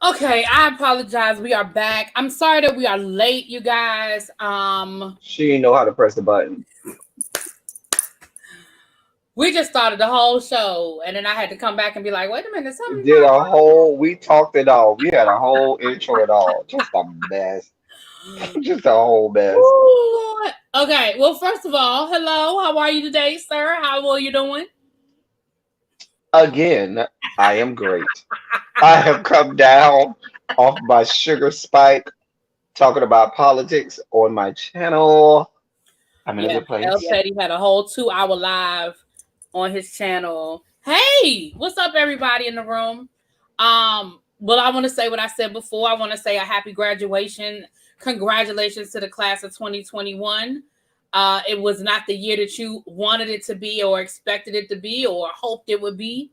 Okay, I apologize. We are back. I'm sorry that we are late, you guys. She didn't know how to press the button. We just started the whole show, and then I had to come back and be like, "Wait a minute, something's Did not a whole, we talked it all. We had a whole intro at all. Just a mess. right." Just a whole mess. Ooh, Lord. Okay, well, first of all, hello. How are you today, sir? How are you doing? Again, I am great. I have come down off my sugar spike talking about politics on my channel. I'm in a Yeah, good El place. Teddy had a whole 2 hour live on his channel. Hey, what's up, everybody in the room? Well, I want to say what I said before. I want to say a happy graduation. Congratulations to the class of 2021. It was not the year that you wanted it to be, or expected it to be, or hoped it would be.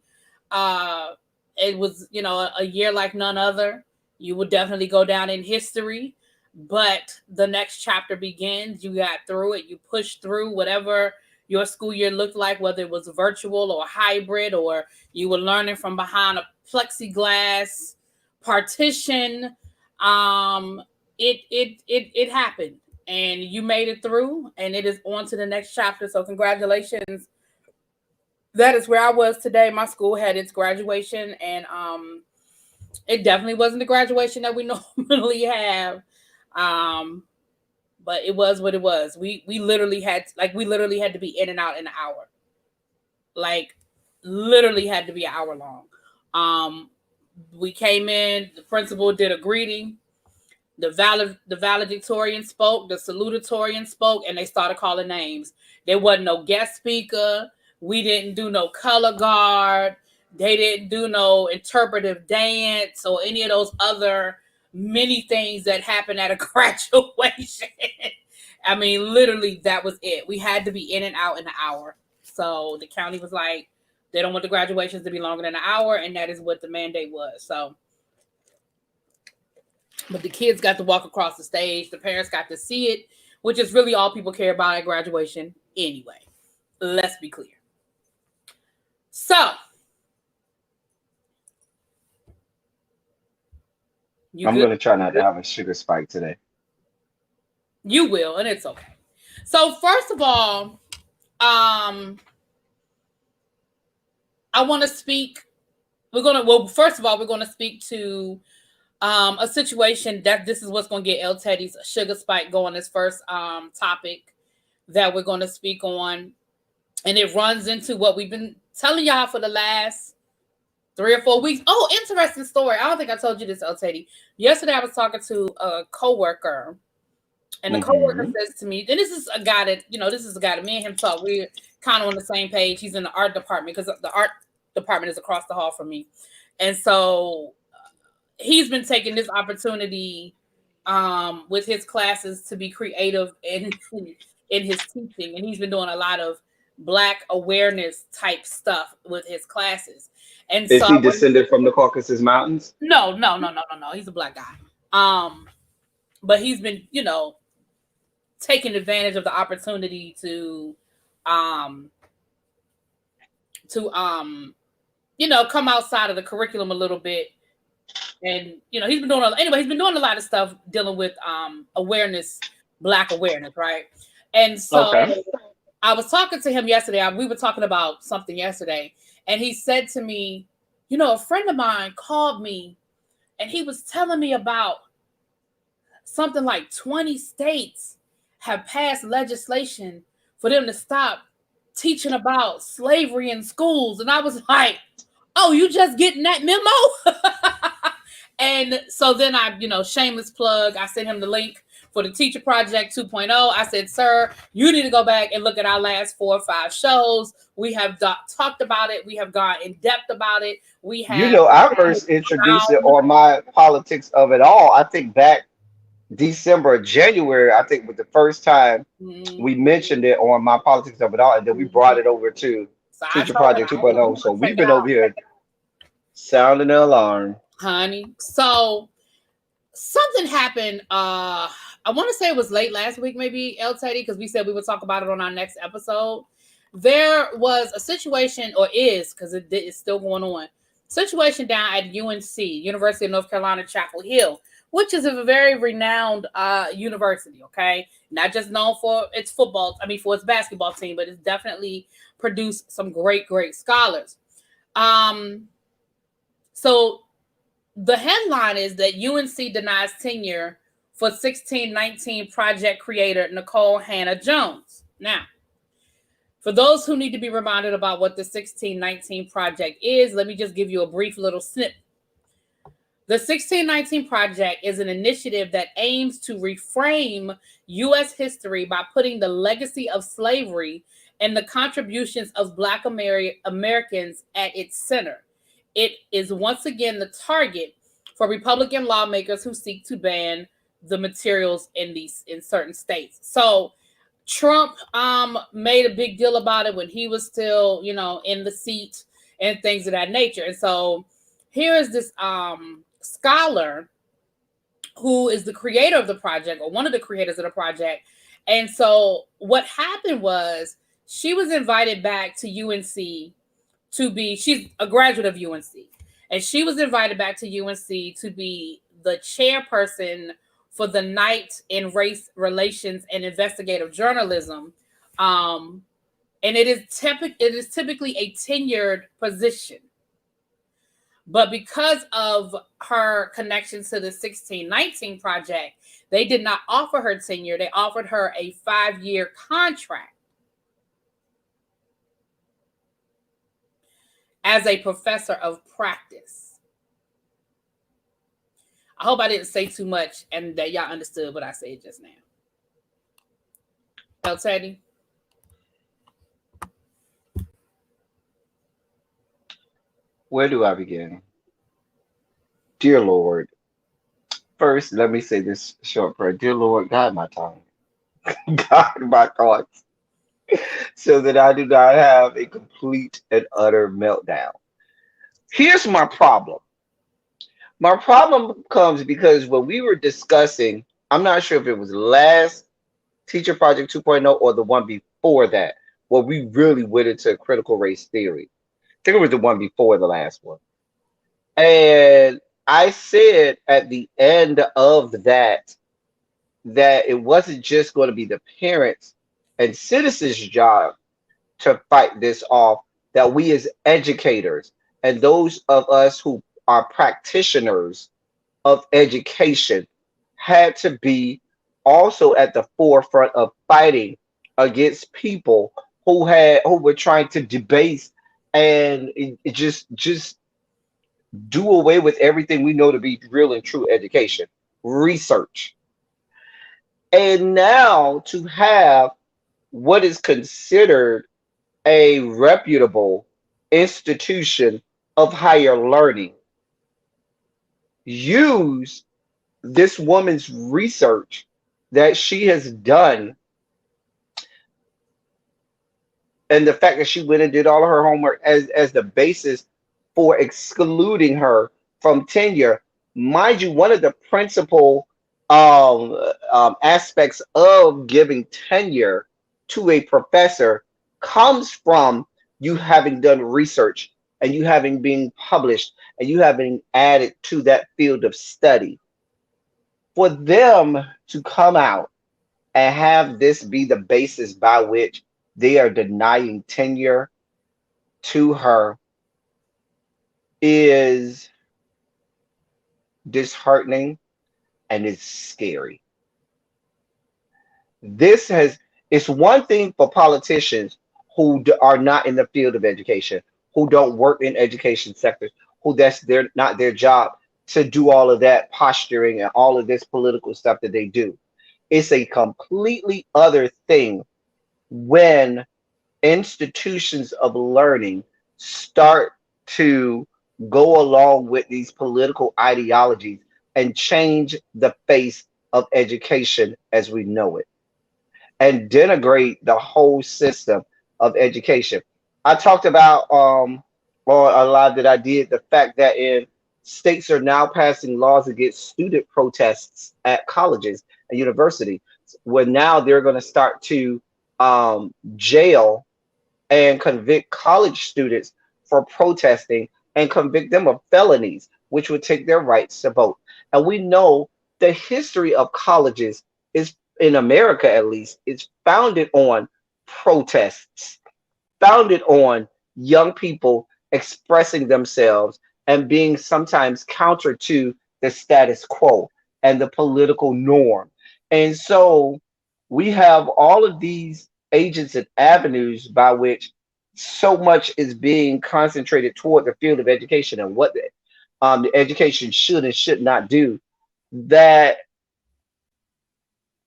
Uh, it was, a year like none other. You will definitely go down in history, but the next chapter begins. You got through it. You pushed through whatever your school year looked like, whether it was virtual or hybrid, or you were learning from behind a plexiglass partition. Um, it happened, and you made it through, and it is on to the next chapter. So congratulations. That is where I was today. My school had its graduation, and it definitely wasn't the graduation that we normally have. Um, but it was what it was. We literally had to be in and out in an hour. Like literally had to be an hour long. Um, we came in, the principal did a greeting, the valedictorian spoke, the salutatorian spoke, and they started calling names. There wasn't no guest speaker. We didn't do no color guard. They didn't do no interpretive dance or any of those other many things that happen at a graduation. I mean, literally, that was it. We had to be in and out in an hour. So the county was like, they don't want the graduations to be longer than an hour, and that is what the mandate was. So, but the kids got to walk across the stage, the parents got to see it, which is really all people care about at graduation anyway. Let's be clear. So, you I'm good? gonna try not to have a sugar spike today. You will, and it's okay. So, first of all, um, I want to speak. First of all, we're gonna speak to a situation that this is what's gonna get El Teddy's sugar spike going. This first topic that we're gonna speak on, and it runs into what we've been telling y'all for the last 3 or 4 weeks. Oh, interesting story. I don't think I told you this, El Teddy. Yesterday, I was talking to a coworker, and the coworker Hmm. says to me, and this is a guy that this is a guy that me and him talk. We're kind of on the same page. He's in the art department because the art department is across the hall from me, and so he's been taking this opportunity with his classes to be creative in his teaching, and he's been doing a lot of Black awareness type stuff with his classes. And Is so he descended from the Caucasus Mountains? no, no, no, no, no, no. He's a Black guy. Um, but he's been, taking advantage of the opportunity um to come outside of the curriculum a little bit. And he's been doing a lot of stuff dealing with awareness, Black awareness, right? And so Okay. I was talking to him yesterday. We were talking about something yesterday, and he said to me, a friend of mine called me, and he was telling me about something like 20 states have passed legislation for them to stop teaching about slavery in schools. And I was like, oh, you just getting that memo? And so then shameless plug, I sent him the link for the Teacher Project 2.0. I said, sir, you need to go back and look at our last 4 or 5 shows. We have talked about it. We have gone in depth about it. We You have know, I first introduced it found. on my politics of it all. I think back December, January, I think was the first time we mentioned it on my politics of it all, and then we brought it over to So I Teacher told him, Project I said, you 2.0. So want to check we've it been over out, here sounding the alarm. honey. So something happened. I want to say it was late last week, maybe, El Teddy, because we said we would talk about it on our next episode. There was a situation, or is, because it's still going on, situation down at UNC, University of North Carolina, Chapel Hill, which is a very renowned university. Okay, not just known for its football, I mean for its basketball team, but it's definitely produced some great scholars. Um, so the headline is that UNC denies tenure for 1619 project creator Nicole Hannah Jones. Now, for those who need to be reminded about what the 1619 project is, let me just give you a brief little snip. The 1619 project is an initiative that aims to reframe U.S. history by putting the legacy of slavery and the contributions of Black Americans at its center. It is once again the target for Republican lawmakers who seek to ban the materials in certain states. So Trump made a big deal about it when he was still, in the seat and things of that nature. And so here is this scholar who is the creator of the project, or one of the creators of the project. And so what happened was she was invited back to UNC she's a graduate of UNC, and she was invited back to UNC to be the chairperson for the Night in Race Relations and Investigative Journalism. And it is typically a tenured position. But because of her connections to the 1619 project, they did not offer her tenure. They offered her a 5-year contract as a professor of practice. I hope I didn't say too much and that y'all understood what I said just now. El Teddy? Where do I begin? Dear Lord, first, let me say this short prayer. Dear Lord, guide my tongue, guide my thoughts, so that I do not have a complete and utter meltdown. Here's my problem. My problem comes because when we were discussing, I'm not sure if it was last Teacher Project 2.0 or the one before that, where we really went into critical race theory. I think it was the one before the last one. And I said at the end of that it wasn't just going to be the parents and citizens' job to fight this off, that we as educators and those of us who are practitioners of education had to be also at the forefront of fighting against people who were trying to debase and just do away with everything we know to be real and true education, research. And now to have what is considered a reputable institution of higher learning use this woman's research that she has done, and the fact that she went and did all of her homework as the basis for excluding her from tenure. Mind you, one of the principal aspects of giving tenure to a professor comes from you having done research and you having been published and you having added to that field of study. For them to come out and have this be the basis by which they are denying tenure to her is disheartening and it's scary. It's one thing for politicians who are not in the field of education, who don't work in education sectors, who not their job to do all of that posturing and all of this political stuff that they do. It's a completely other thing when institutions of learning start to go along with these political ideologies and change the face of education as we know it and denigrate the whole system of education. I talked about on a live that I did the fact that in states are now passing laws against student protests at colleges and universities, where now they're going to start to jail and convict college students for protesting and convict them of felonies, which would take their rights to vote. And we know the history of colleges is, in America at least, is founded on protests, founded on young people expressing themselves and being sometimes counter to the status quo and the political norm. And so we have all of these agents and avenues by which so much is being concentrated toward the field of education and what the education should and should not do, that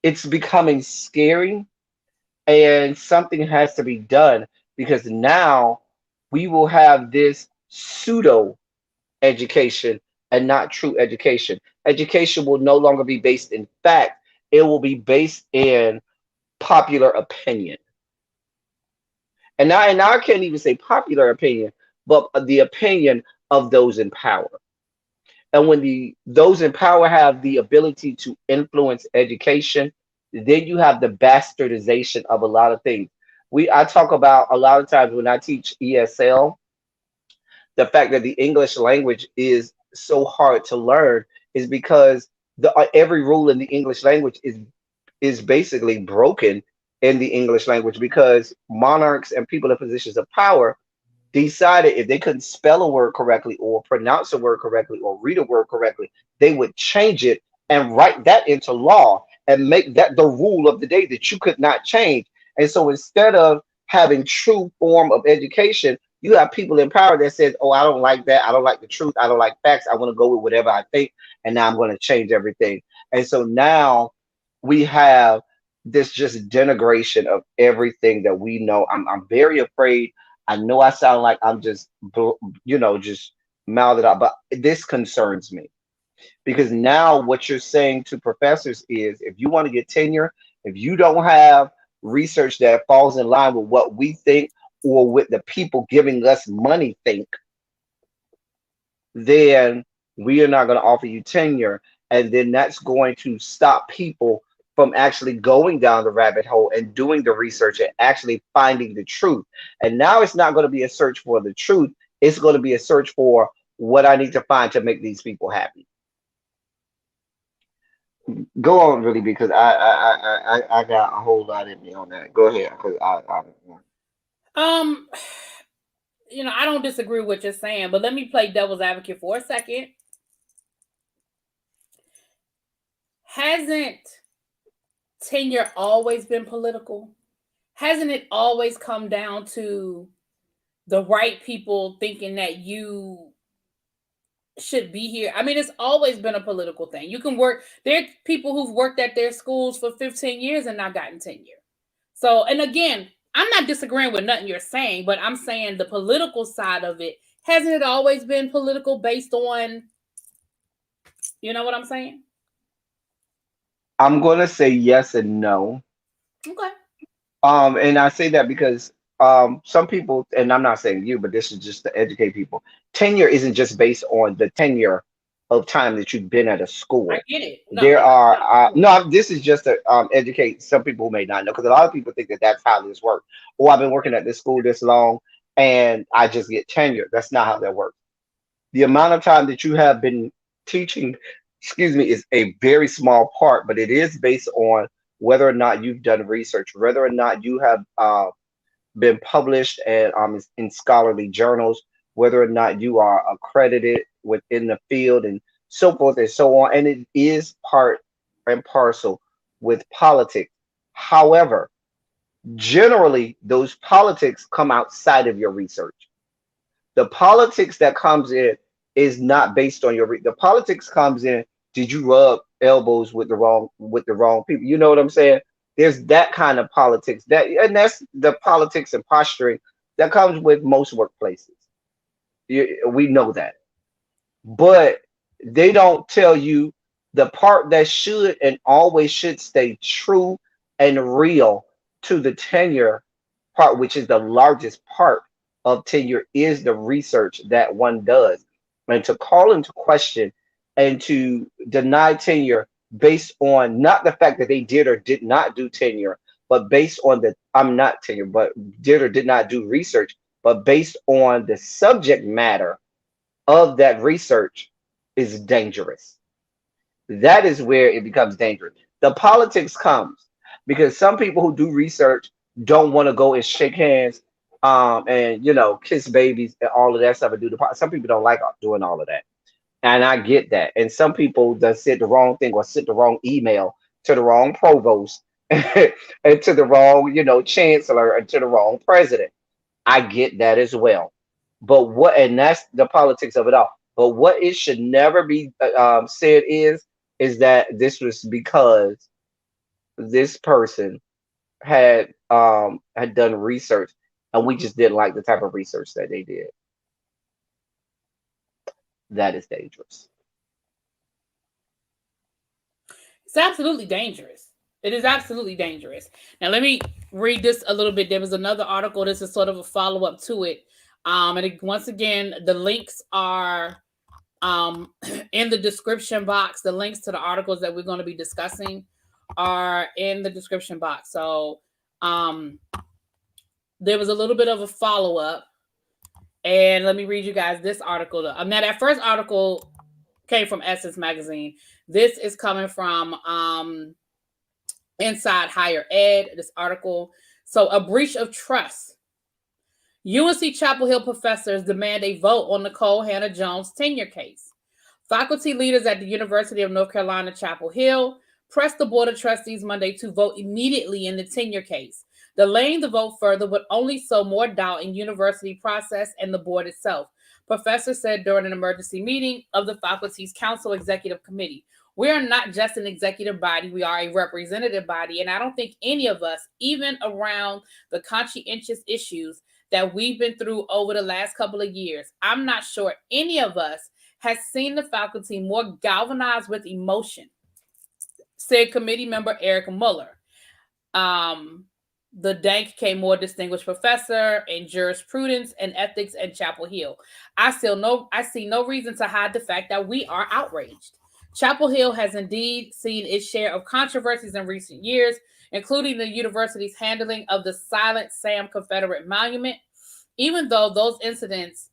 it's becoming scary, and something has to be done, because now we will have this pseudo education and not true education. Education will no longer be based in fact, it will be based in popular opinion. And now I can't even say popular opinion, but the opinion of those in power. And when those in power have the ability to influence education, then you have the bastardization of a lot of things. I talk about a lot of times when I teach ESL, the fact that the English language is so hard to learn is because every rule in the English language is basically broken in the English language, because monarchs and people in positions of power decided if they couldn't spell a word correctly or pronounce a word correctly or read a word correctly, they would change it and write that into law and make that the rule of the day that you could not change. And so instead of having true form of education, you have people in power that says, "Oh, I don't like that. I don't like the truth. I don't like facts. I want to go with whatever I think, and now I'm going to change everything." And so now we have this just denigration of everything that we know. I'm very afraid. I know I sound like I'm just, just mouthed out, but this concerns me, because now what you're saying to professors is, if you want to get tenure, if you don't have research that falls in line with what we think or with the people giving us money think, then we are not going to offer you tenure. And then that's going to stop people from actually going down the rabbit hole and doing the research and actually finding the truth. And now it's not going to be a search for the truth. It's going to be a search for what I need to find to make these people happy. Go on, really, because I got a whole lot in me on that. Go ahead, because Um, I don't disagree with what you're saying, but let me play devil's advocate for a second. Hasn't tenure always been political? Hasn't it always come down to the right people thinking that you should be here? I mean, it's always been a political thing. You can work, there are people who've worked at their schools for 15 years and not gotten tenure. So, and again, I'm not disagreeing with nothing you're saying, but I'm saying the political side of it, hasn't it always been political based on, you know what I'm saying? I'm going to say yes and no. Okay. And I say that because some people, and I'm not saying you, but this is just to educate people. Tenure isn't just based on the tenure of time that you've been at a I school. get it. No, There are no. This is just to educate some people who may not know, because a lot of people think that that's how this works. Oh, I've been working at this school this long, and I just get tenure. That's not how that works. The amount of time that you have been teaching, excuse me, is a very small part, but it is based on whether or not you've done research, whether or not you have been published and in scholarly journals, whether or not you are accredited within the field, and so forth and so on. And it is part and parcel with politics. However, generally, those politics come outside of your research. The politics that comes in is not based on the politics comes in. Did you rub elbows with the wrong people? You know what I'm saying? There's that kind of politics, and that's the politics and posturing that comes with most workplaces. We know that, but they don't tell you the part that should and always should stay true and real to the tenure part, which is the largest part of tenure, is the research that one does. And to call into question and to deny tenure based on not the fact that they did or did not do tenure, but based on the I'm not tenure, but did or did not do research, but based on the subject matter of that research is dangerous. That is where it becomes dangerous. The politics comes because some people who do research don't want to go and shake hands, and kiss babies and all of that stuff and do the. Some people don't like doing all of that, and I get that. And some people that said the wrong thing or sent the wrong email to the wrong provost and to the wrong, chancellor and to the wrong president. I get that as well. But and that's the politics of it all. But what it should never be said is that this was because this person had done research and we just didn't like the type of research that they did. That is dangerous. It's absolutely dangerous. It is absolutely dangerous. Now, let me read this a little bit. There was another article. This is sort of a follow up to it. Once again, the links are in the description box. The links to the articles that we're going to be discussing are in the description box. So there was a little bit of a follow up. And let me read you guys this article. Now, that first article came from Essence Magazine. This is coming from Inside Higher Ed, this article. So, a breach of trust. UNC Chapel Hill professors demand a vote on Nikole Hannah-Jones tenure case. Faculty leaders at the University of North Carolina, Chapel Hill, pressed the Board of Trustees Monday to vote immediately in the tenure case. Delaying the vote further would only sow more doubt in university process and the board itself, professor said during an emergency meeting of the faculty's council executive committee. We are not just an executive body, we are a representative body, and I don't think any of us, even around the conscientious issues that we've been through over the last couple of years, I'm not sure any of us has seen the faculty more galvanized with emotion, said committee member Eric Muller. The Dank K. Moore Distinguished Professor in Jurisprudence and Ethics at Chapel Hill. I see no reason to hide the fact that we are outraged. Chapel Hill has indeed seen its share of controversies in recent years, including the university's handling of the Silent Sam Confederate Monument. Even among those incidents,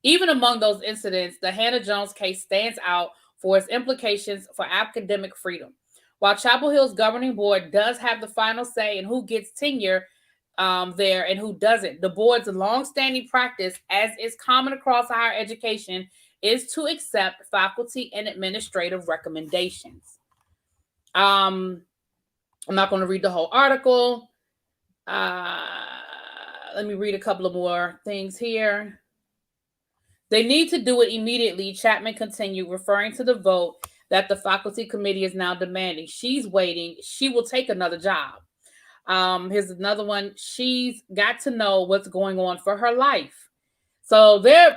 the Hannah-Jones case stands out for its implications for academic freedom. While Chapel Hill's governing board does have the final say in who gets tenure there and who doesn't, the board's longstanding practice, as is common across higher education, is to accept faculty and administrative recommendations. I'm not going to read the whole article. Let me read a couple of more things here. They need to do it immediately, Chapman continued, referring to the vote that the faculty committee is now demanding. She's waiting. She will take another job. Here's another one. She's got to know what's going on for her life. So it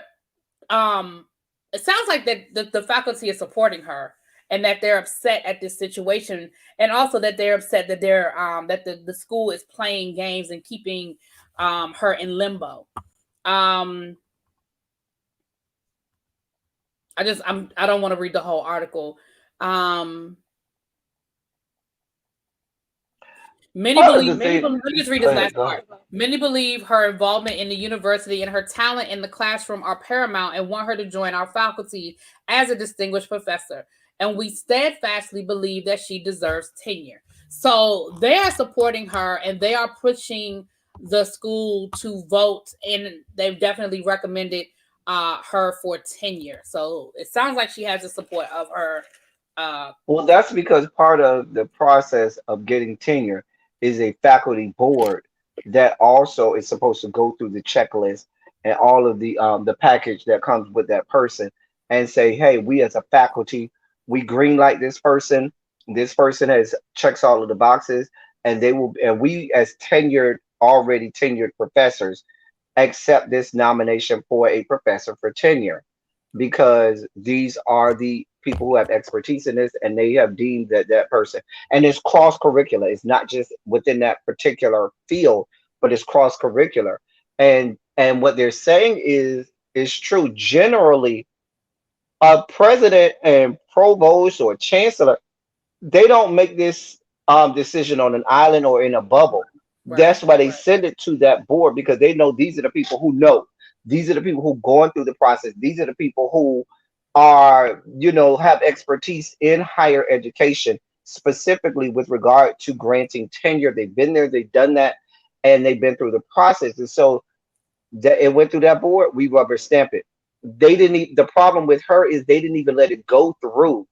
sounds like that the faculty is supporting her and that they're upset at this situation, and also that they're upset that that the school is playing games and keeping her in limbo. I don't want to read the whole article. Many believe, let me just read this last part. Many believe her involvement in the university and her talent in the classroom are paramount and want her to join our faculty as a distinguished professor. And we steadfastly believe that she deserves tenure. So they are supporting her and they are pushing the school to vote, and they've definitely recommended her for tenure. So it sounds like she has the support of her. Well, that's because part of the process of getting tenure is a faculty board that also is supposed to go through the checklist and all of the package that comes with that person and say, hey, we as a faculty, we green light this person. This person has checks all of the boxes, and we as already tenured professors accept this nomination for a professor for tenure, because these are the people who have expertise in this, and they have deemed that person. And it's cross curricular. It's not just within that particular field, but it's cross curricular. And what they're saying is true. Generally, a president and provost or chancellor, they don't make this decision on an island or in a bubble. Right. That's why they send it to that board, because they know these are the people who know. These are the people who gone through the process. These are the people who are, have expertise in higher education, specifically with regard to granting tenure. They've been there, they've done that, and they've been through the process. And so that it went through that board, we rubber stamp it. They didn't. The problem with her is they didn't even let it go through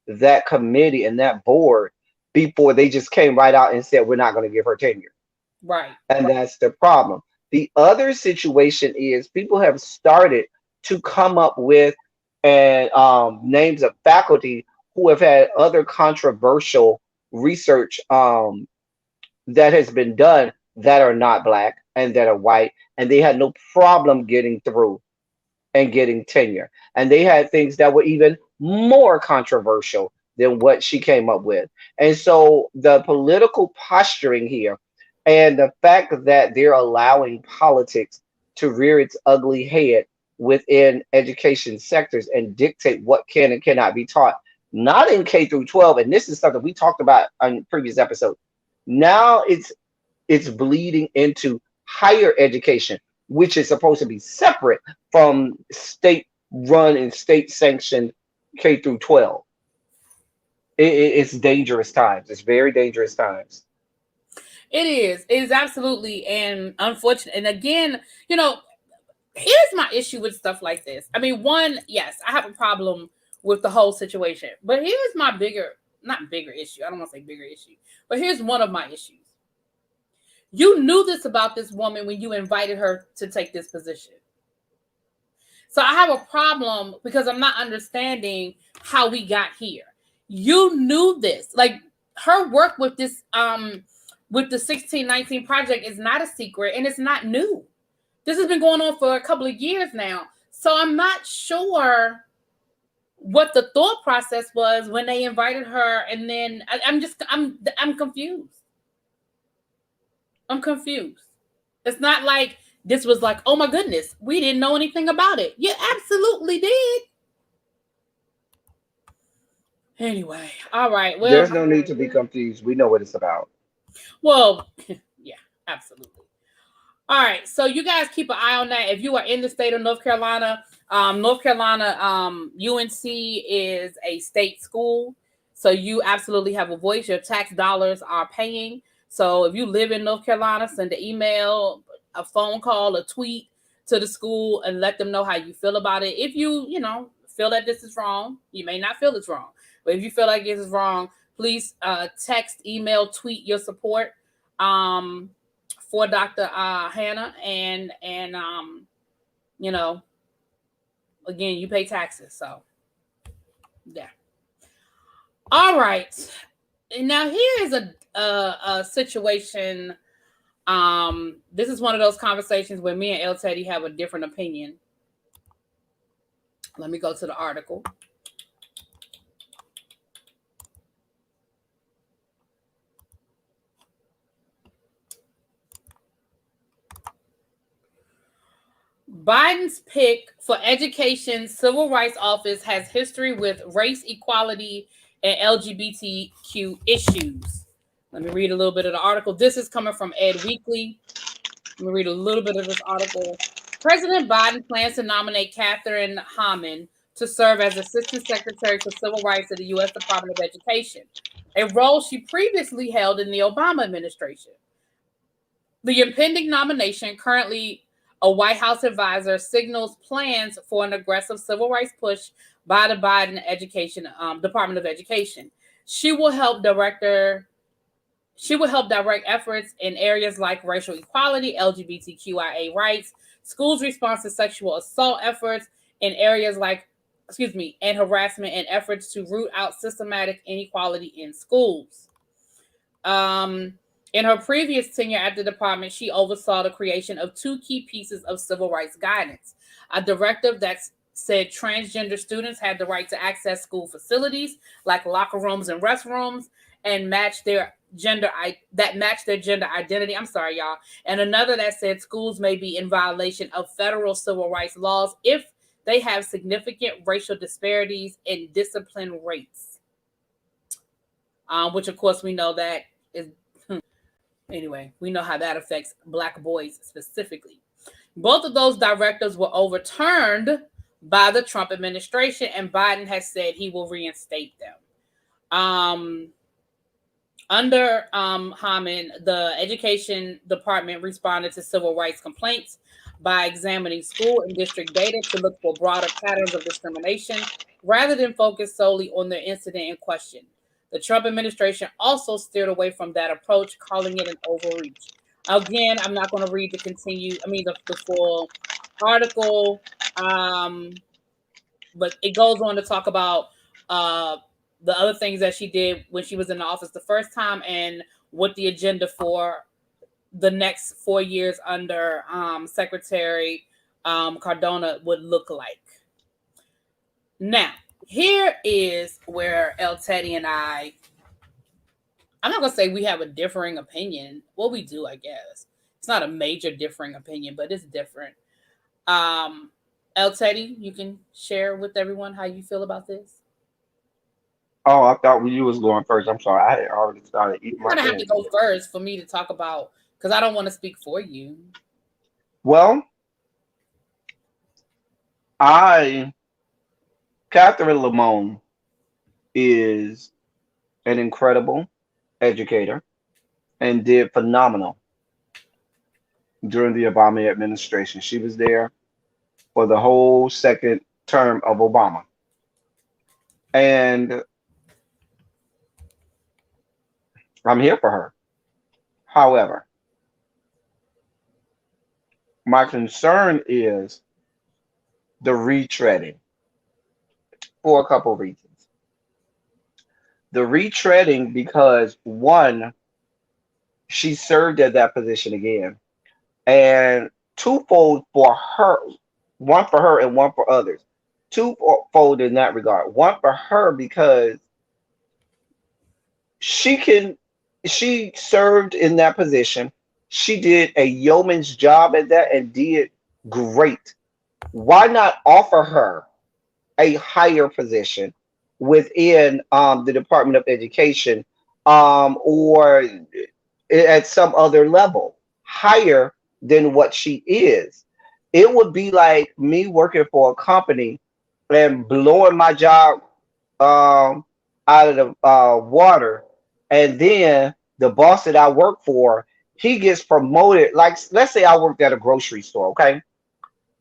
that committee and that board before they just came right out and said we're not going to give her tenure. Right. And that's the problem. The other situation is people have started to come up with and names of faculty who have had other controversial research that has been done that are not black and that are white, and they had no problem getting through and getting tenure. And they had things that were even more controversial than what she came up with. And so the political posturing here and the fact that they're allowing politics to rear its ugly head within education sectors and dictate what can and cannot be taught, not in K through 12. And this is something we talked about on previous episodes. Now it's bleeding into higher education, which is supposed to be separate from state run and state sanctioned K through 12. It's dangerous times. It's very dangerous times. It is. It is absolutely and unfortunate. And again, here's my issue with stuff like this. I mean, one, yes, I have a problem with the whole situation. But here's my not bigger issue. I don't want to say bigger issue. But here's one of my issues. You knew this about this woman when you invited her to take this position. So I have a problem because I'm not understanding how we got here. You knew this. Like her work with this with the 1619 project is not a secret and it's not new. This has been going on for a couple of years now. So I'm not sure what the thought process was when they invited her, and then I'm confused. I'm confused. It's not like this was like, oh my goodness, we didn't know anything about it. You absolutely did. Anyway, all right. Well, There's no need to be confused. We know what it's about. Well, yeah, absolutely. All right, so you guys keep an eye on that. If you are in the state of North Carolina, UNC is a state school, so you absolutely have a voice. Your tax dollars are paying. So if you live in North Carolina, send an email, a phone call, a tweet to the school and let them know how you feel about it. If you feel that this is wrong, you may not feel it's wrong, but if you feel like this is wrong, please text, email, tweet your support for Dr. Hannah, and again, you pay taxes, so yeah. All right, and now here is a situation. This is one of those conversations where me and El Teddy have a different opinion. Let me go to the article. Biden's pick for education civil rights office has history with race equality and LGBTQ issues. Let me read a little bit of the article. This is coming from Ed Weekly. Let me read a little bit of this article. President Biden plans to nominate Catherine Hammond to serve as Assistant Secretary for Civil Rights at the U.S. Department of Education, a role she previously held in the Obama administration. The impending nomination, currently a White House advisor, signals plans for an aggressive civil rights push by the Biden Department of Education. She will help direct efforts in areas like racial equality, LGBTQIA rights, schools' response to sexual assault efforts, in areas like, and harassment, and efforts to root out systematic inequality in schools. In her previous tenure at the department, she oversaw the creation of two key pieces of civil rights guidance: a directive that said transgender students had the right to access school facilities like locker rooms and restrooms and match their gender identity. I'm sorry, y'all. And another that said schools may be in violation of federal civil rights laws if they have significant racial disparities in discipline rates. Which, of course, we know that is... Anyway, we know how that affects Black boys specifically. Both of those directives were overturned by the Trump administration, and Biden has said he will reinstate them. Under Hammond, the education department responded to civil rights complaints by examining school and district data to look for broader patterns of discrimination rather than focus solely on the incident in question. The Trump administration also steered away from that approach, calling it an overreach. Again, I'm not going to read the full article, um, but it goes on to talk about uh, the other things that she did when she was in the office the first time and what the agenda for the next 4 years under Secretary Cardona would look like. Now, here is where El Teddy and I'm not going to say we have a differing opinion. Well, we do, I guess. It's not a major differing opinion, but it's different. Um, El Teddy, you can share with everyone how you feel about this. Oh, I thought you was going first. I'm sorry. I had already started eating You're my gonna have to candy. go first for me to talk about because I don't want to speak for you. Well, I Catherine Lamone is an incredible educator and did phenomenal during the Obama administration. She was there for the whole second term of Obama. And I'm here for her. However, my concern is the retreading for a couple of reasons. The retreading because one, she served at that position again, and twofold for her, one for her and one for others. Twofold in that regard. One for her because she can she served in that position. She did a yeoman's job at that and did great. Why not offer her a higher position within the Department of Education, or at some other level higher than what she is? It would be like me working for a company and blowing my job um, out of the water, and then the boss that I work for, he gets promoted. Like, let's say I worked at a grocery store. Okay,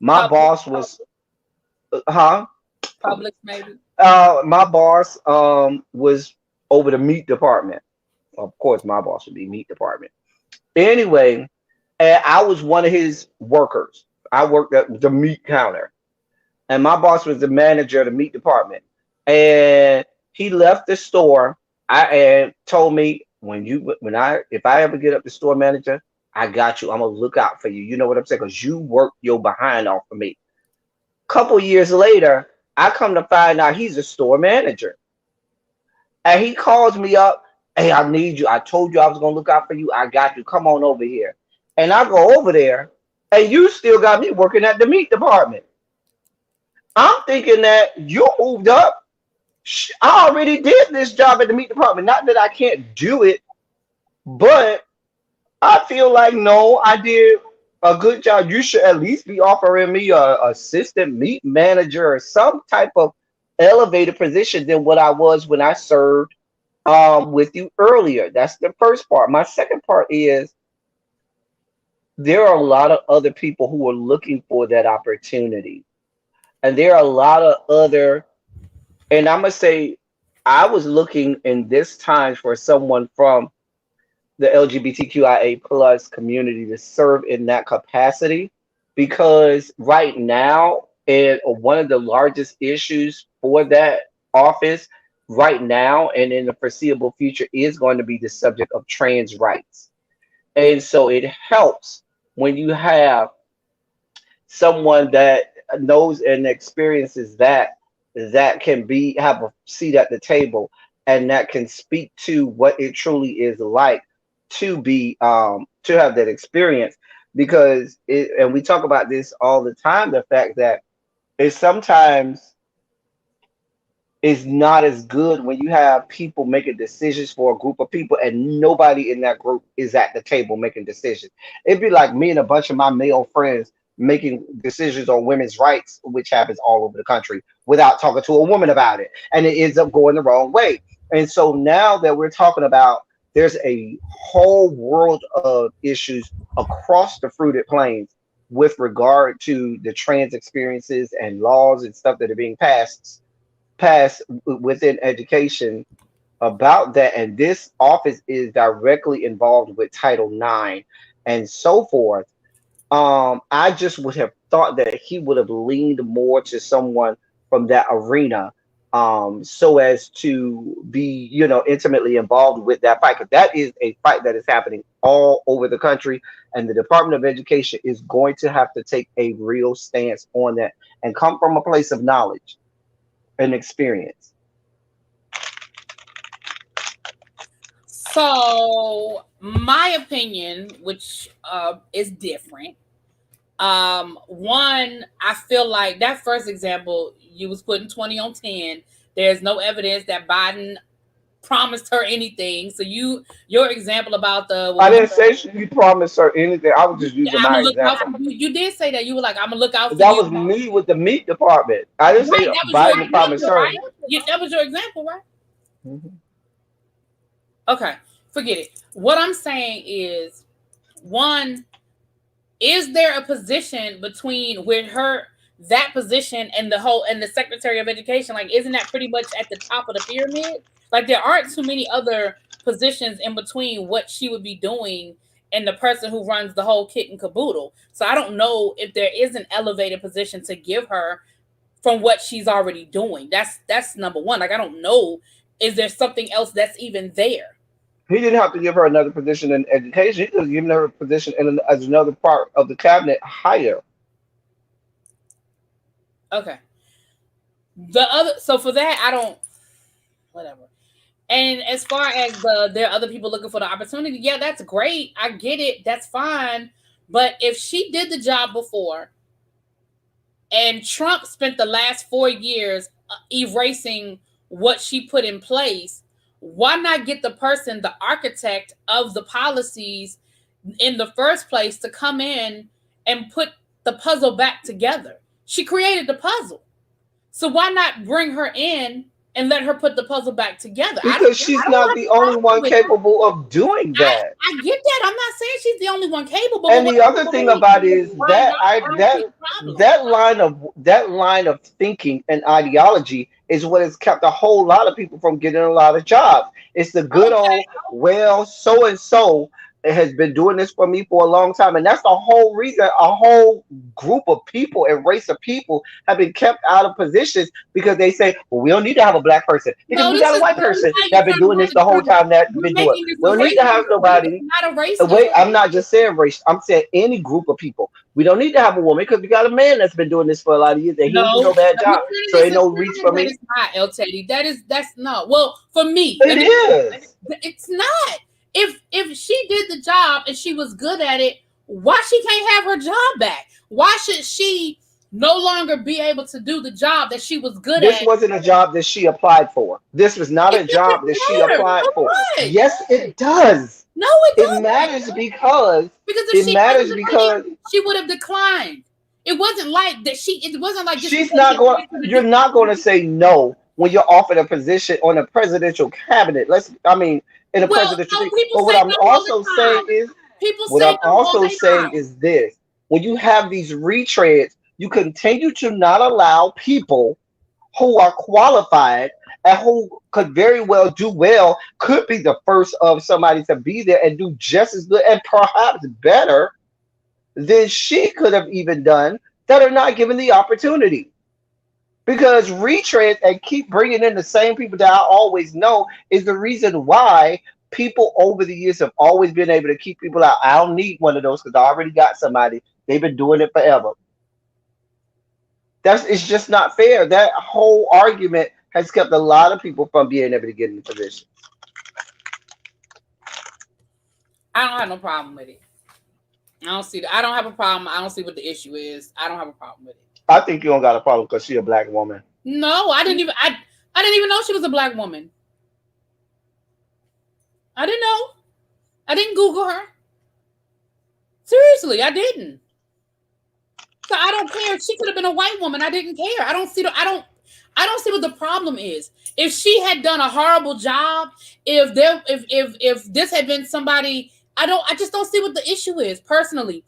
my Public, boss was, huh? Publix, maybe. My boss was over the meat department. Of course, my boss would be meat department. Anyway, and I was one of his workers. I worked at the meat counter, and my boss was the manager of the meat department. And he left the store. And told me, when I if I ever get up to store manager, I got you. I'm gonna look out for you. You know what I'm saying? Because you worked your behind off for me. Couple years later, I come to find out he's a store manager. And he calls me up, hey, I need you. I told you I was gonna look out for you. I got you. Come on over here. And I go over there, and you still got me working at the meat department. I'm thinking that you moved up. I already did this job at the meat department. Not that I can't do it, but I feel like no, I did a good job. You should at least be offering me a assistant meat manager or some type of elevated position than what I was when I served with you earlier. That's the first part. My second part is there are a lot of other people who are looking for that opportunity. And there are a lot of other, and I'm gonna say I was looking in this time for someone from the LGBTQIA plus community to serve in that capacity, because right now, and one of the largest issues for that office right now and in the foreseeable future is going to be the subject of trans rights. And so it helps when you have someone that knows and experiences that can be have a seat at the table, and that can speak to what it truly is like to be to have that experience, because and we talk about this all the time, the fact that it sometimes is not as good when you have people making decisions for a group of people and nobody in that group is at the table making decisions. It'd be like me and a bunch of my male friends. making decisions on women's rights, which happens all over the country, without talking to a woman about it. And it ends up going the wrong way. And so now that we're talking about, there's a whole world of issues across the fruited plains with regard to the trans experiences and laws and stuff that are being passed within education about that. And this office is directly involved with Title IX and so forth. I just would have thought that he would have leaned more to someone from that arena, so as to be, intimately involved with that fight. Because that is a fight that is happening all over the country, and the Department of Education is going to have to take a real stance on that and come from a place of knowledge and experience. So my opinion, which is different. One, I feel like that first example, you was putting 20 on 10. There's no evidence that Biden promised her anything. So your example about I didn't say you promised her anything. I was just using I'm my gonna look out for example. you. You did say that. You were like, I'm gonna look out for That you. was me with the meat department. I didn't say Right, that was your Biden promised example, her. right? That was your example, right? Mhm. Okay, forget it. What I'm saying is, one, is there a position between where that position and the Secretary of Education? Like, isn't that pretty much at the top of the pyramid? Like, there aren't too many other positions in between what she would be doing and the person who runs the whole kit and caboodle. So I don't know if there is an elevated position to give her from what she's already doing. That's number one. Like, I don't know. Is there something else that's even there? He didn't have to give her another position in education. He could have given her a position as another part of the cabinet higher. Okay. So for that, I don't, whatever. And as far as there are other people looking for the opportunity, yeah, that's great. I get it. That's fine. But if she did the job before and Trump spent the last 4 years erasing what she put in place, why not get the person, the architect of the policies in the first place, to come in and put the puzzle back together? She created the puzzle. So why not bring her in and let her put the puzzle back together? I Because she's don't not have the a only problem one with that. capable of doing that. I get that. I'm not saying she's the only one capable, but And what the I'm other thing saying about it is, is why that not I her that fix problem? that line of thinking and ideology is what has kept a whole lot of people from getting a lot of jobs. It's the good Okay. old, well, so and so has been doing this for me for a long time, and that's the whole reason a whole group of people and race of people have been kept out of positions, because they say, well, we don't need to have a black person because No, we this got a is white this is person how you're that's been trying to doing run this it the whole through. time that You're been doing. making this We a don't need to racist have issue. This nobody. is not a racist Wait, I'm issue. not just saying race. I'm saying any group of people. We don't need to have a woman because we got a man that's been doing this for a lot of years and he No, ain't do no bad you're job. turning So this ain't into no reach for that me. is not El Teddy. That's not. Well, for me, It is. it's not. If she did the job and she was good at it, why she can't have her job back? Why should she no longer be able to do the job that she was good This at? wasn't a job that she applied for. This was not It a job that she doesn't matter. applied So for. what? Yes, it does. No, it It doesn't. matters because Because if it she matters didn't want it, because she would have declined. It wasn't like that. It wasn't like just she's because not they going. asked her to You're do not going to something. say no when you're offered a position on a presidential cabinet. I mean, in a Well, presidential no, thing. people But what say I'm no all the also saying time. is, People what say I'm no all also day saying long. is this: when you have these retreads, you continue to not allow people who are qualified and who could very well do well, could be the first of somebody to be there and do just as good and perhaps better than she could have even done, that are not given the opportunity. Because retreads and keep bringing in the same people that I always know is the reason why people over the years have always been able to keep people out. I don't need one of those because I already got somebody. They've been doing it forever. It's just not fair. That whole argument has kept a lot of people from being able to get in the position. I don't have no problem with it. I don't see. I don't have a problem. I don't see what the issue is. I don't have a problem with it. I think you don't got a problem because she's a black woman. No, I didn't even. I didn't even know she was a black woman. I didn't know. I didn't Google her. Seriously, I didn't. So I don't care. She could have been a white woman. I didn't care. I don't see what the problem is. If she had done a horrible job, if this had been somebody, I just don't see what the issue is personally.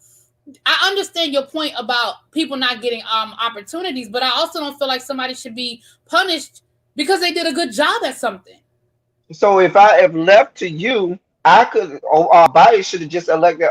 I understand your point about people not getting opportunities, but I also don't feel like somebody should be punished because they did a good job at something. So if I have left to you, I could. Biden should have just elected.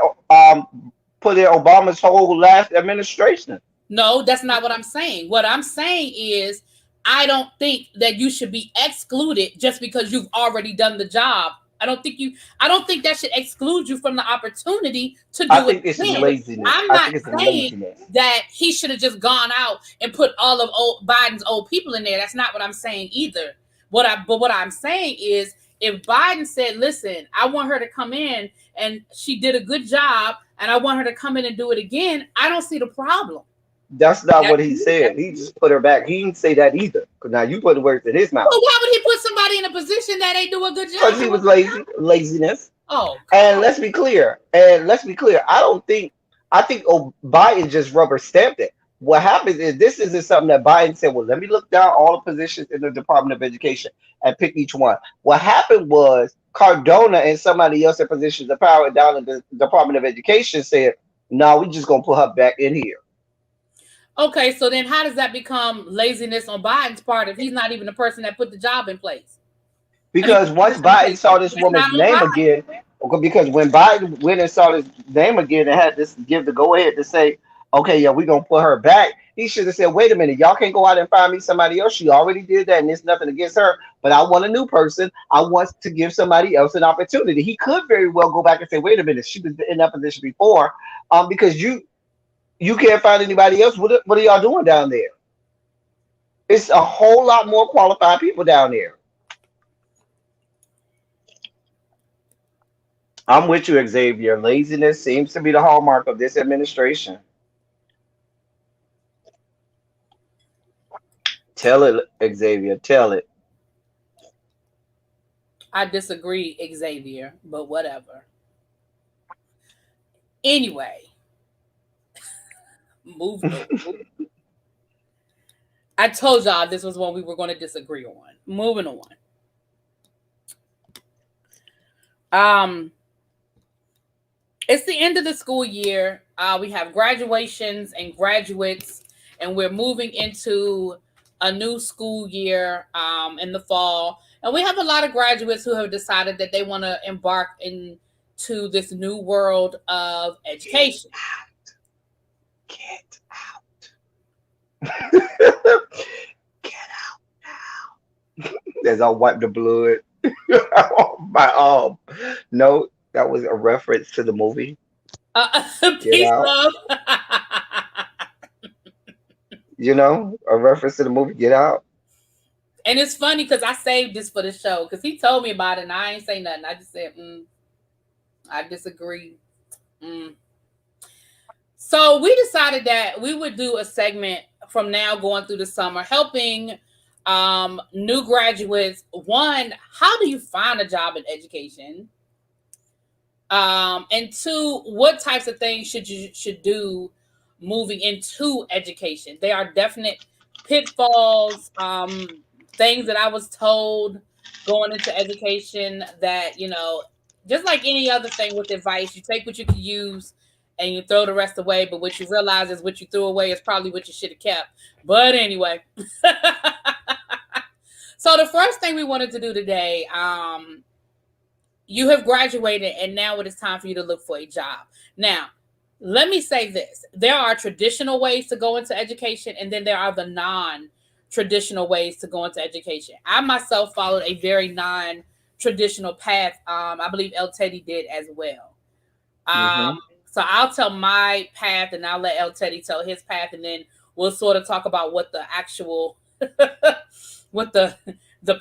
Put in Obama's whole last administration. No, that's not what I'm saying. What I'm saying is I don't think that you should be excluded just because you've already done the job. I don't think that should exclude you from the opportunity to I do it think this is again. laziness. I'm I not think it's saying laziness. that he should have just gone out and put all of Biden's old people in there. That's not what I'm saying either. What I'm saying is if Biden said, "Listen, I want her to come in and she did a good job and I want her to come in and do it again," I don't see the problem. That's not That's what he me. said. He just put her back. He didn't say that either. 'Cause now you put words in his mouth. Well, why would he put somebody in a position that they do a good Because he job? was lazy, laziness. Oh, come And on. let's be clear. And let's be clear. I don't think. I think Biden just rubber stamped it. What happens is this isn't something that Biden said. Well, let me look down all the positions in the Department of Education and pick each one. What happened was Cardona and somebody else in positions of power down in the Department of Education said, "No, we just gonna put her back in here." Okay, so then how does that become laziness on Biden's part if he's not even the person that put the job in place? I mean, Because put the once position in Biden place. saw this That's woman's not on name Biden. again, because when Biden went and saw this name again and had this give the go ahead to say, okay, yeah, we're gonna put her back, he should have said, wait a minute, y'all can't go out and find me somebody else. She already did that, and it's nothing against her, but I want a new person. I want to give somebody else an opportunity. He could very well go back and say, wait a minute, she was in that position before, because you can't find anybody else. What are y'all doing down there? It's a whole lot more qualified people down there. I'm with you, Xavier. Laziness seems to be the hallmark of this administration. Tell it, Xavier. Tell it. I disagree, Xavier, but whatever. Anyway, moving on. I told y'all this was one we were going to disagree on. Moving on. Um, it's the end of the school year. We have graduations and graduates, and we're moving into a new school year in the fall. And we have a lot of graduates who have decided that they want to embark into this new world of education. Get out. Get out. As I wipe the blood off my arm. No, that was a reference to the movie. Get Peace, out. love. A reference to the movie Get Out. And it's funny because I saved this for the show because he told me about it and I ain't say nothing. I just said, I disagree. Mm. So we decided that we would do a segment from now going through the summer, helping new graduates. One, how do you find a job in education? And two, what types of things should do moving into education? There are definite pitfalls, things that I was told going into education that, just like any other thing with advice, you take what you can use and you throw the rest away. But what you realize is what you threw away is probably what you should have kept. But anyway. So the first thing we wanted to do today, you have graduated and now it is time for you to look for a job. Now, let me say this. There are traditional ways to go into education, and then there are the non-traditional ways to go into education. I myself followed a very non-traditional path. I believe El Teddy did as well. Hmm. So I'll tell my path and I'll let El Teddy tell his path, and then we'll sort of talk about what the actual what the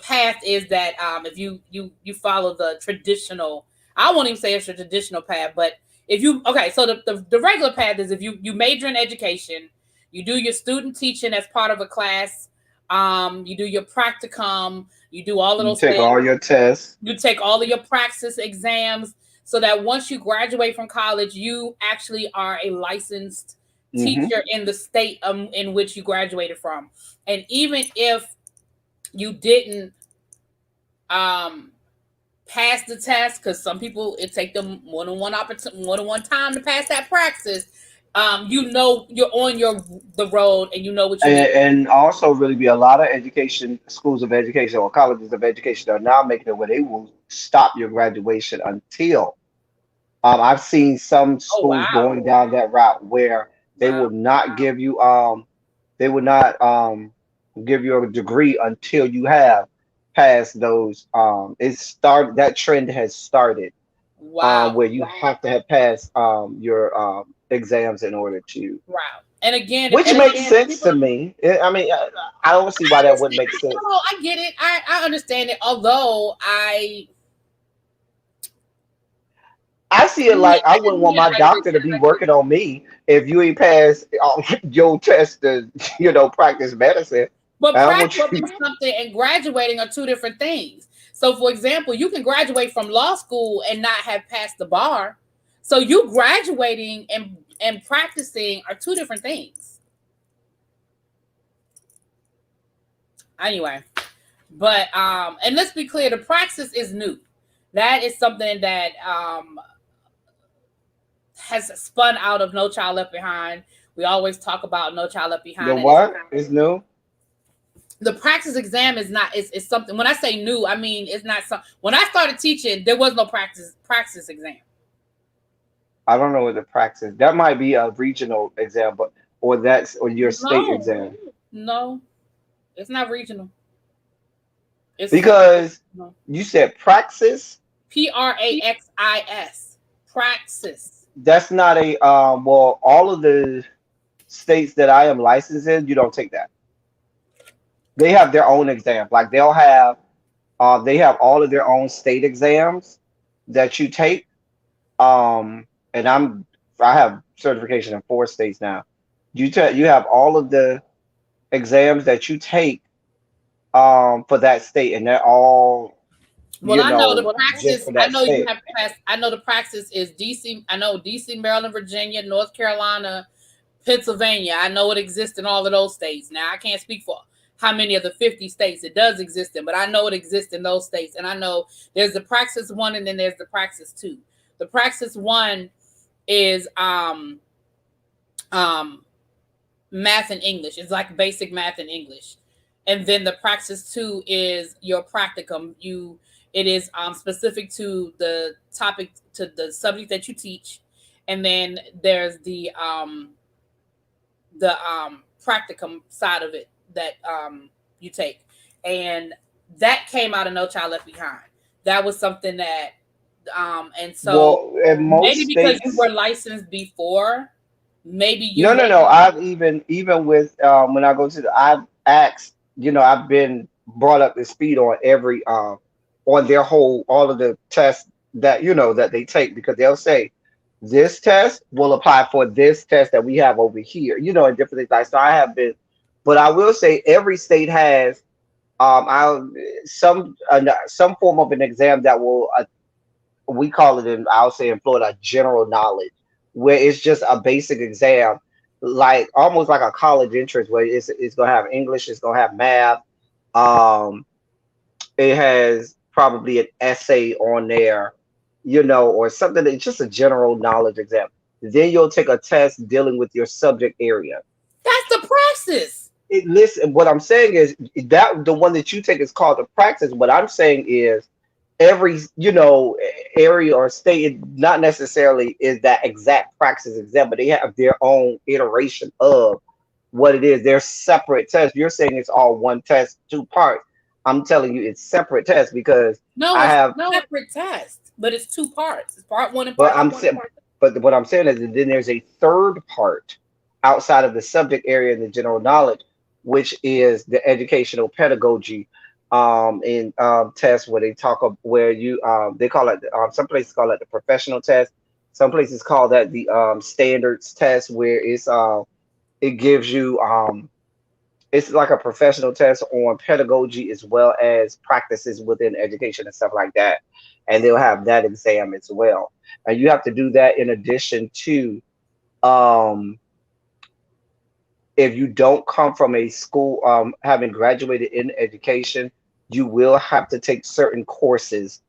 path is that if you follow the traditional, I won't even say it's a traditional path, but if you so the regular path is if you major in education, you do your student teaching as part of a class, you do your practicum, you do all of You those take things, all your tests. you take all of your praxis exams so that once you graduate from college, you actually are a licensed Mm-hmm. teacher in the state in which you graduated from. And even if you didn't um pass the test, because some people it take them one-on-one opportunity, one-on-one time to pass that praxis. You know you're on the road and you know what you need. And also really be a lot of education schools of education or colleges of education are now making it where they will stop your graduation until I've seen some Oh schools wow. going down that route where they Wow. will not give you they will not give you a degree until you have passed those it started that trend has started Wow. where you have to have passed your exams in order to, Wow. And again, which and makes again, sense people, to me. I mean, I don't see why I that wouldn't understand. make sense. No, I get it. I understand it. Although I see it like I I wouldn't didn't want get my it like this. doctor to be working on me if you ain't passed your test to, practice medicine. But I want you. practicing something and graduating are two different things. So, for example, you can graduate from law school and not have passed the bar. So, you graduating and practicing are two different things. Anyway, but and let's be clear, the praxis is new. That is something that has spun out of No Child Left Behind. We always talk about No Child Left The Behind, and it's what is new? the praxis exam is not is something. When I say new, I mean it's not some. When I started teaching, there was no praxis exam. I don't know what the practice. That might be a regional exam, but or your state No, exam no, it's not regional. It's because no. you said praxis. Praxis. Praxis. That's not a well, all of the states that I am licensed in, you don't take that. They have their own exam. Like they have all of their own state exams that you take. And I have certification in 4 states now. You have all of the exams that you take for that state, and they're all Well, I know the just praxis. for I that know you state. have passed. I know the praxis is DC. I know DC, Maryland, Virginia, North Carolina, Pennsylvania. I know it exists in all of those states. Now I can't speak for how many of the 50 states it does exist in, but I know it exists in those states. And I know there's the praxis one and then there's the praxis two. The praxis one is um math and English. It's like basic math and English. And then the praxis two is your practicum. It is specific to the topic, to the subject that you teach. And then there's the practicum side of it that you take. And that came out of No Child Left Behind. That was something that and so Well, in most maybe because you states, were licensed before, maybe no, you no, no. I've even with when I go to I've asked, I've been brought up to speed on every on their whole all of the tests that that they take because they'll say this test will apply for this test that we have over here, and different things like so. I have been, but I will say every state has I some form of an exam that will we call it in I'll say in Florida general knowledge, where it's just a basic exam, like almost like a college entrance, where it's gonna have English, it's gonna have math, um, it has probably an essay on there, or something that's just a general knowledge exam. Then you'll take a test dealing with your subject area. that's the praxis. Listen, what I'm saying is that the one that you take is called the practice. What I'm saying is every area or state not necessarily is that exact praxis exam, but they have their own iteration of what it is. They're separate tests. You're saying it's all one test, 2 parts. I'm telling you it's separate tests because No, I it's have, no separate test, but it's two parts. It's part one and but part I'm two. saying, but what I'm saying is that then there's a third part outside of the subject area and the general knowledge, which is the educational pedagogy in tests where where you they call it some places call it the professional test, some places call that the standards test where it gives you it's like a professional test on pedagogy as well as practices within education and stuff like that. And they'll have that exam as well. And you have to do that in addition to um, if you don't come from a school, having graduated in education, you will have to take certain courses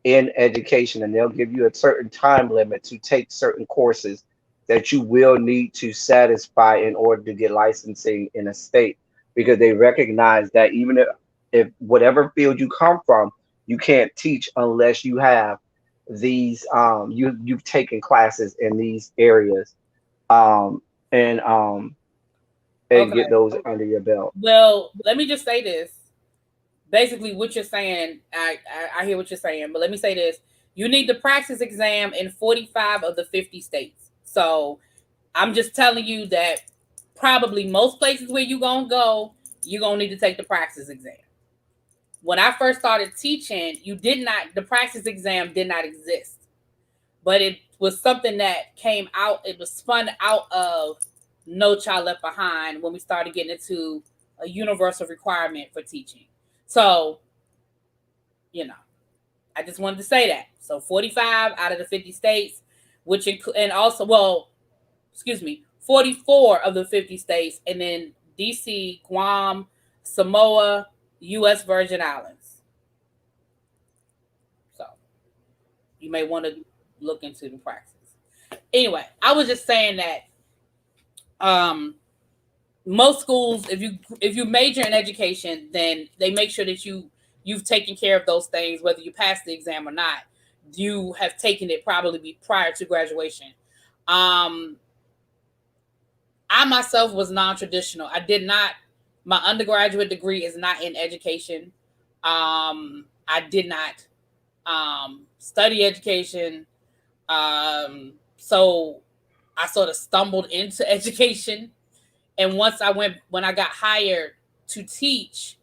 in education, and they'll give you a certain time limit to take certain courses that you will need to satisfy in order to get licensing in a state, because they recognize that even if whatever field you come from, you can't teach unless you have these you've taken classes in these areas, um and and get Okay. those under your belt. Well, let me just say this. Basically, what you're saying, I hear what you're saying, but let me say this. You need the praxis exam in 45 of the 50 states. So I'm just telling you that probably most places where you're going to go, you're going to need to take the praxis exam. When I first started teaching, the praxis exam did not exist, but it was something that came out, it was spun out of No Child Left Behind when we started getting into a universal requirement for teaching. So, I just wanted to say that. So 45 out of the 50 states, which and also, well, excuse me, 44 of the 50 states, and then DC, Guam, Samoa, U.S. Virgin Islands. So you may want to look into the praxis. Anyway, I was just saying that most schools, if you major in education, then they make sure that you've taken care of those things, whether you pass the exam or not. You have taken it probably prior to graduation. I myself was non-traditional. I did not. My undergraduate degree is not in education. I did not study education. So I sort of stumbled into education. And when I got hired to teach,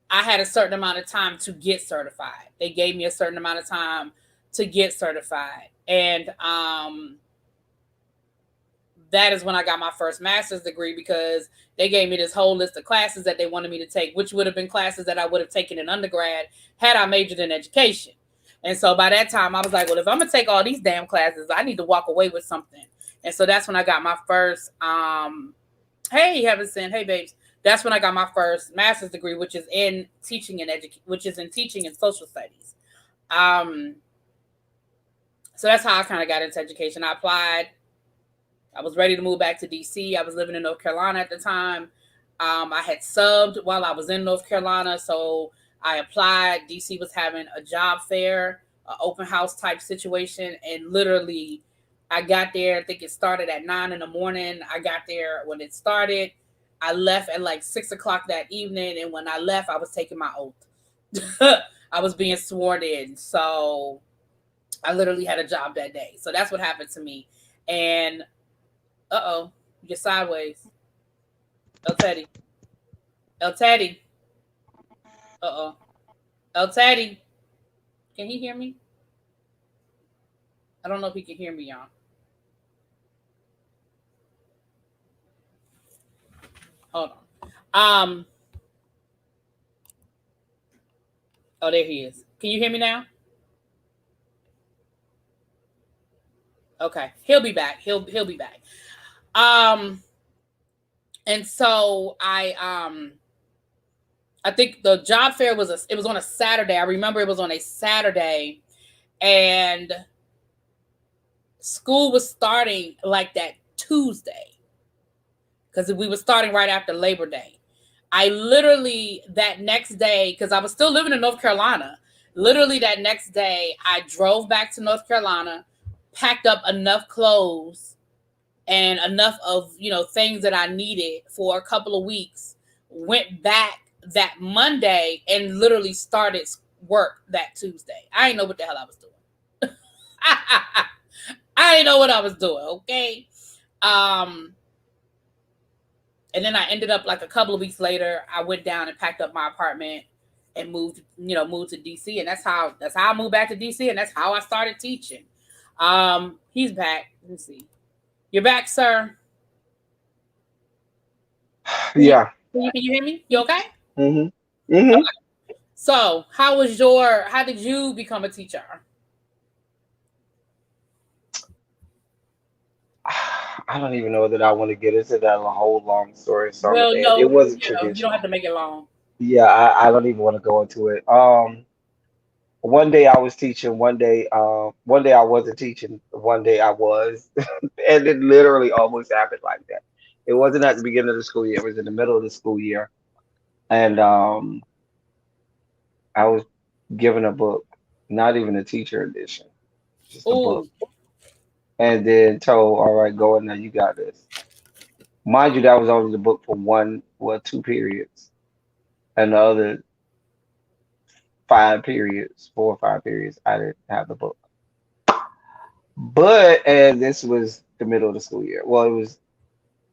I had a certain amount of time to get certified. They gave me a certain amount of time to get certified. And that is when I got my first master's degree, because they gave me this whole list of classes that they wanted me to take, which would have been classes that I would have taken in undergrad had I majored in education. And so by that time, I was like, well, if I'm going to take all these damn classes, I need to walk away with something. And so that's when I got my first, hey, Heaven Sent, hey, babes. That's when I got my first master's degree, which is in teaching and teaching and social studies. So that's how I kind of got into education. I applied. I was ready to move back to DC. I was living in North Carolina at the time. I had subbed while I was in North Carolina, so I applied. DC was having a job fair, an open house type situation, and literally I got there. I think it started at 9 in the morning. I got there when it started. I left at like 6 o'clock that evening, and when I left, I was taking my oath. I was being sworn in, so I literally had a job that day. So that's what happened to me. And you're sideways. El Teddy. El Teddy. El Teddy. Can he hear me? I don't know if he can hear me, y'all. Hold on. Oh, there he is. Can you hear me now? Okay. He'll be back. He'll be back. And so I think the job fair was on a Saturday. I remember it was on a Saturday, and school was starting like that Tuesday, because we were starting right after Labor Day. I literally that next day, because I was still living in North Carolina, literally that next day I drove back to North Carolina, packed up enough clothes and enough of things that I needed for a couple of weeks, went back that Monday and literally started work that Tuesday. I didn't know what the hell I was doing. I didn't know what I was doing, okay? And then I ended up, like a couple of weeks later, I went down and packed up my apartment and moved to DC. And that's how I moved back to DC, and that's how I started teaching. He's back. Let's see. You're back, sir. Yeah. Can you hear me? You okay? Mm-hmm. Mm-hmm. Okay. So how did you become a teacher? I don't even know that I want to get into that whole long story. Summer Well, dance. It no, wasn't you don't have traditional. to make it long. Yeah, I don't even want to go into it. One day I was teaching, one day I wasn't teaching, one day I was, and it literally almost happened like that. It wasn't at the beginning of the school year; it was in the middle of the school year, and I was given a book, not even a teacher edition, just a book, Oh, and then told, "All right, go in there, you got this." Mind you, that was only the book for two periods, and the other 5 periods, 4 or 5 periods, I didn't have the book. But and this was the middle of the school year. Well, it was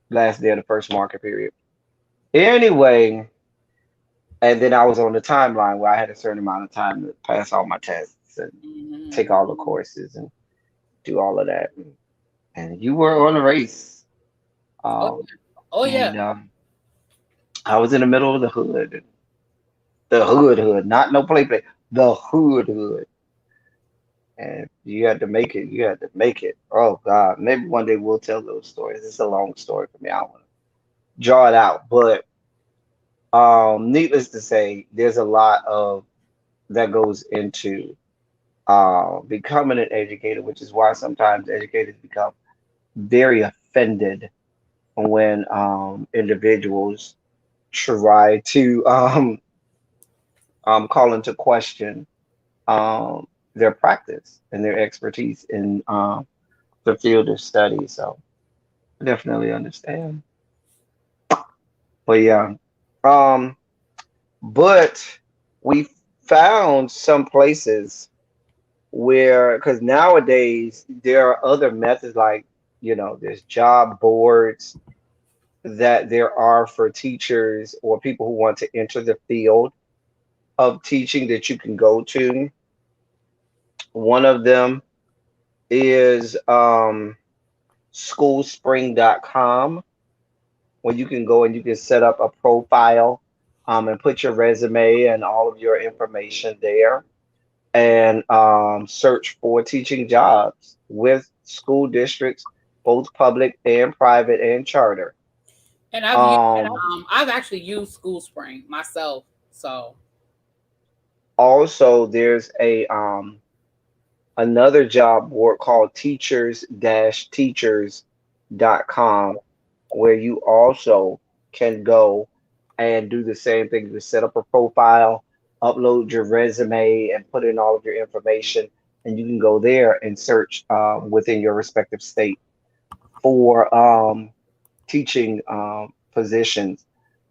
last day of the first market period. Anyway, and then I was on the timeline where I had a certain amount of time to pass all my tests and take mhm. all the courses and do all of that. And you were on a race. Oh, Um, oh yeah. and I was in the middle of the hood, not no play, the hood. And you had to make it. You had to make it. Oh God, maybe one day we'll tell those stories. It's a long story for me. I don't want to draw it out, but needless to say, there's a lot of that goes into becoming an educator, which is why sometimes educators become very offended when individuals try to call into question their practice and their expertise in the field of study. So I definitely understand. But yeah, um, but we found some places where, because nowadays there are other methods like, there's job boards that there are for teachers or people who want to enter the field of teaching that you can go to. One of them is schoolspring.com, where you can go and you can set up a profile and put your resume and all of your information there and search for teaching jobs with school districts, both public and private and charter. And Um, I've actually used School Spring myself. So Also, there's a another job board called teachers-teachers.com, where you also can go and do the same thing. You set up a profile, upload your resume, and put in all of your information, and you can go there and search within your respective state for teaching positions,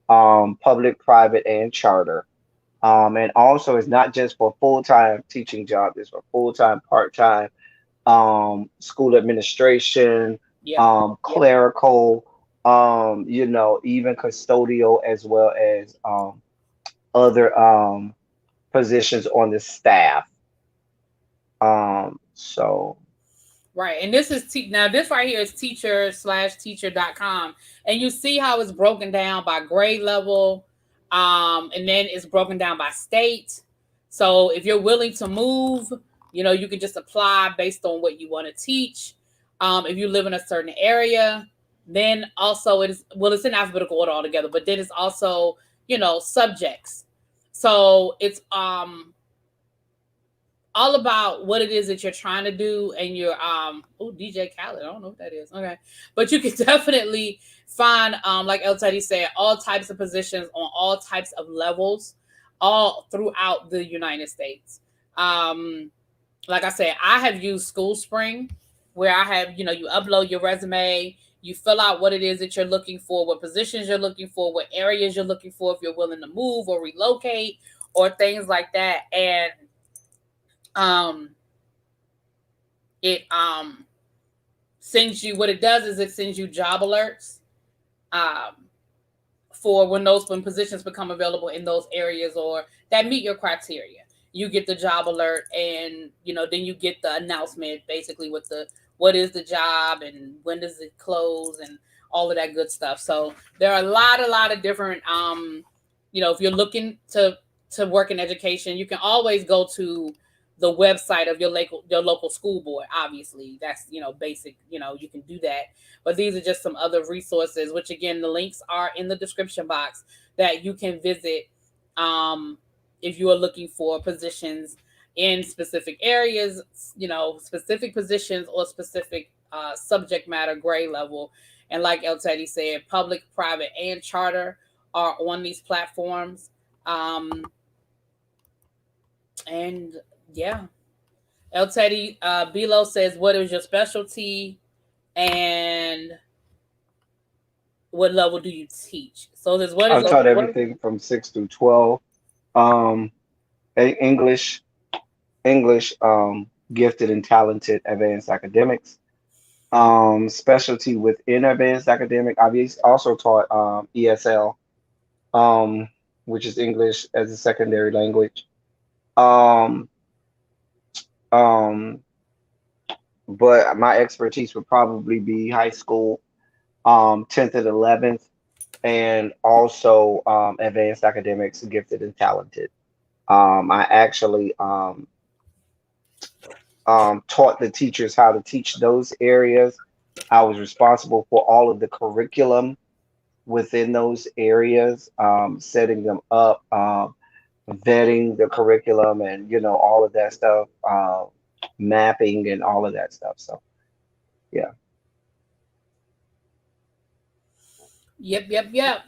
public, private, and charter. And also, it's not just for full-time teaching jobs; it's for full-time, part-time, school administration, yeah. clerical, even custodial, as well as other positions on the staff. So Right. And this is now this right here is teacher/teacher.com. And you see how it's broken down by grade level. And then it's broken down by state. So if you're willing to move, you can just apply based on what you want to teach. If you live in a certain area, then also it's in alphabetical order altogether, but then it's also, subjects. So it's all about what it is that you're trying to do and your DJ Khaled. I don't know what that is. Okay. But you can definitely find like El Teddy said, all types of positions on all types of levels all throughout the United States. Um like I said, I have used School Spring where I have, you upload your resume, you fill out what it is that you're looking for, what positions you're looking for, what areas you're looking for, if you're willing to move or relocate or things like that. And um it sends you, what it does is it sends you job alerts um for when positions become available in those areas or that meet your criteria. You get the job alert, and then you get the announcement basically with the what is the job and when does it close and all of that good stuff. So there are a lot of different if you're looking to work in education, you can always go to the website of your local school board. Obviously, that's basic. You can do that. But these are just some other resources, which again the links are in the description box that you can visit if you are looking for positions in specific areas, specific positions or specific subject matter grade level. And like El Teddy said, public, private, and charter are on these platforms. And yeah, El Teddy Bilo says, "What is your specialty, and what level do you teach?" So there's what is I've your taught everything from 6 through 12. Um, English, gifted and talented advanced academics. Specialty within advanced academic. Also taught ESL, um, which is English as a secondary language. Um, um, but my expertise would probably be high school, 10th and 11th, and also advanced academics, gifted and talented. I actually taught the teachers how to teach those areas. I was responsible for all of the curriculum within those areas, setting them up, vetting the curriculum, and all of that stuff, mapping and all of that stuff. So yeah, Yep. Xavier,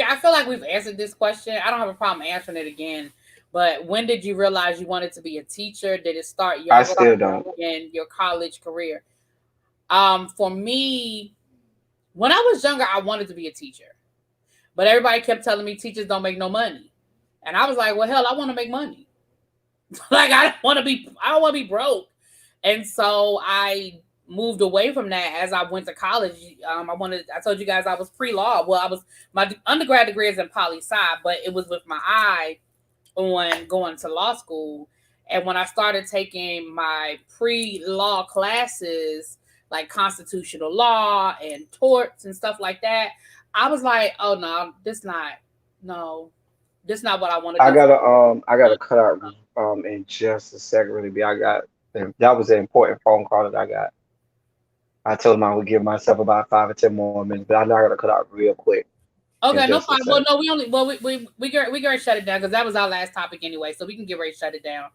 I feel like we've answered this question. I don't have a problem answering it again. But when did you realize you wanted to be a teacher? Did it start I younger still don't. in your college career? For me, when I was younger, I wanted to be a teacher. But everybody kept telling me teachers don't make no money. And I was like, well, hell, I want to make money. Like I don't want to be broke. And so I moved away from that as I went to college. I told you guys I was pre-law. Well, my undergrad degree is in poli sci, but it was with my eye on going to law school. And when I started taking my pre-law classes, like constitutional law and torts and stuff like that, I was like, oh no, this not what I want to do. I gotta cut out in just a second, really. Be I got that was an important phone call that I got. I told him I would give myself about 5 or 10 more minutes, but I know I gotta cut out real quick in Okay, no just a problem. Well, second. no, we gonna shut it down because that was our last topic anyway, so we can get ready to shut it down.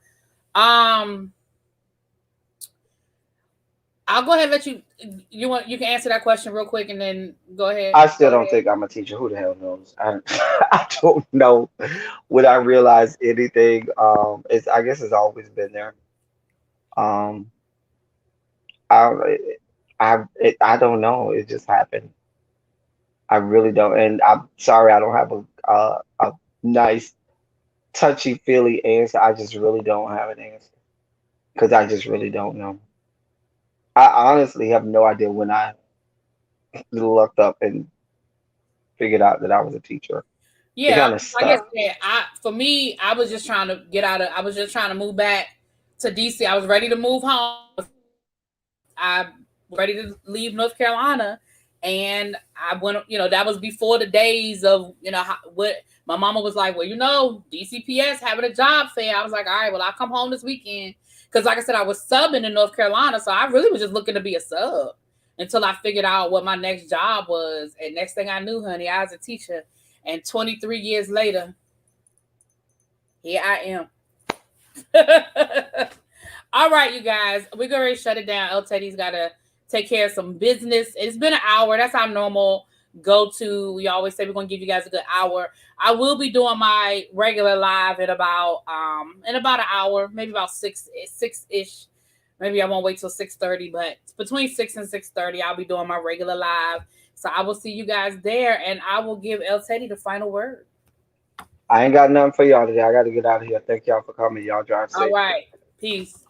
Um, I'll go ahead and let you can answer that question real quick and then go ahead. I still don't think I'm a teacher. Who the hell knows? I don't know. Would I realize anything? I guess it's always been there. Um, I I don't know. It just happened. I really don't, and I'm sorry I don't have a nice touchy feely answer. I just really don't have an answer because I just really don't know. I honestly have no idea when I looked up and figured out that I was a teacher. It Yeah, kind of like I stuck. said, for me, I was just trying to get out of. I was just trying to move back to DC. I was ready to move home. I was ready to leave North Carolina, and I went. That was before the days of what my mama was like. Well, DCPS having a job fair. I was like, all right, well, I'll come home this weekend because, like I said, I was subbing in North Carolina, so I really was just looking to be a sub until I figured out what my next job was. And next thing I knew, honey, I was a teacher. And 23 years later, here I am. All right, you guys, we're going to shut it down. El Teddy's got to take care of some business. It's been an hour. That's our normal go-to. We always say we're going to give you guys a good hour. I will be doing my regular live in about an hour, maybe about six-ish. Maybe I won't wait till 6:30, but between 6 and 6:30, I'll be doing my regular live. So I will see you guys there, and I will give El Teddy the final word. I ain't got nothing for y'all today. I got to get out of here. Thank y'all for coming. Y'all drive All safe. right. Peace.